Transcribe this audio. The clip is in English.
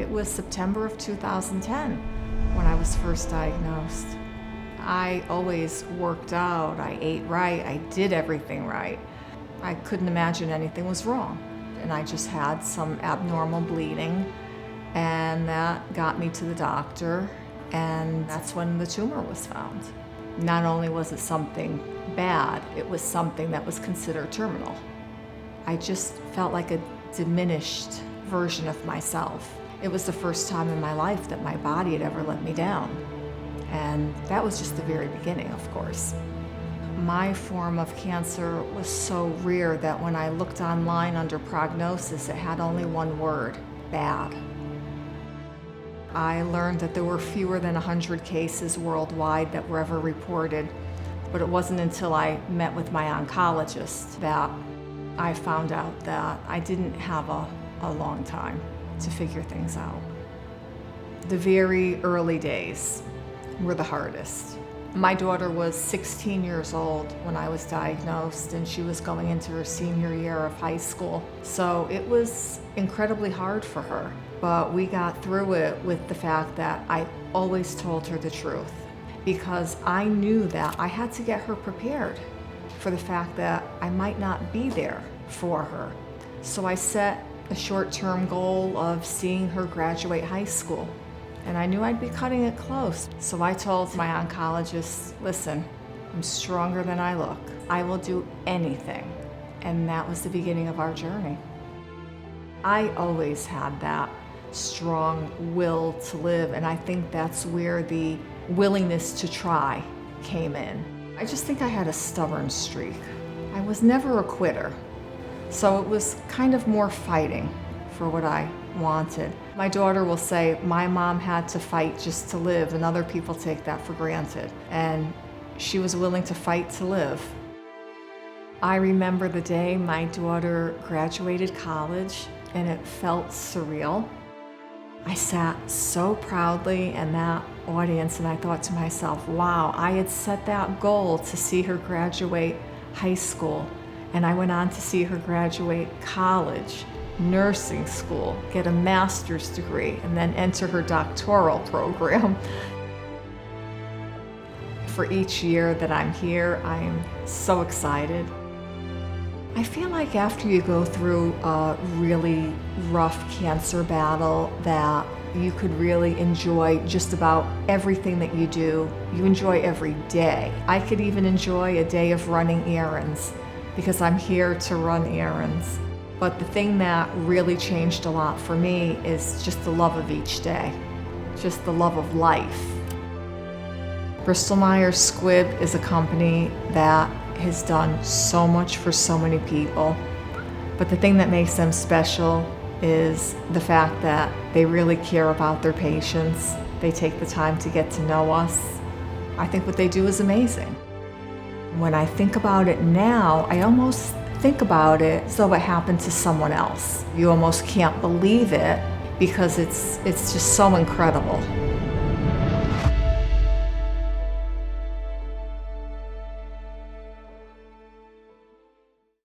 It was September of 2010 when I was first diagnosed. I always worked out, I ate right, I did everything right. I couldn't imagine anything was wrong. And I just had some abnormal bleeding, and that got me to the doctor, and that's when the tumor was found. Not only was it something bad, it was something that was considered terminal. I just felt like a diminished version of myself. It was the first time in my life that my body had ever let me down. And that was just the very beginning, of course. My form of cancer was so rare that when I looked online under prognosis, it had only one word: bad. I learned that there were fewer than 100 cases worldwide that were ever reported, but it wasn't until I met with my oncologist that I found out that I didn't have a long time to figure things out. The very early days were the hardest. My daughter was 16 years old when I was diagnosed, and she was going into her senior year of high school. So it was incredibly hard for her, but we got through it with the fact that I always told her the truth, because I knew that I had to get her prepared for the fact that I might not be there for her. So I set a short-term goal of seeing her graduate high school. And I knew I'd be cutting it close. So I told my oncologist, listen, I'm stronger than I look. I will do anything. And that was the beginning of our journey. I always had that strong will to live, and I think that's where the willingness to try came in. I just think I had a stubborn streak. I was never a quitter. So it was kind of more fighting for what I wanted. My daughter will say, my mom had to fight just to live, and other people take that for granted. And she was willing to fight to live. I remember the day my daughter graduated college, and it felt surreal. I sat so proudly in that audience, and I thought to myself, wow, I had set that goal to see her graduate high school, and I went on to see her graduate college, nursing school, get a master's degree, and then enter her doctoral program. For each year that I'm here, I'm so excited. I feel like after you go through a really rough cancer battle that you could really enjoy just about everything that you do. You enjoy every day. I could even enjoy a day of running errands because I'm here to run errands. But the thing that really changed a lot for me is just the love of each day, just the love of life. Bristol Myers Squibb is a company that has done so much for so many people, but the thing that makes them special is the fact that they really care about their patients. They take the time to get to know us. I think what they do is amazing. When I think about it now, I almost think about it as though it happened to someone else. You almost can't believe it because it's just so incredible.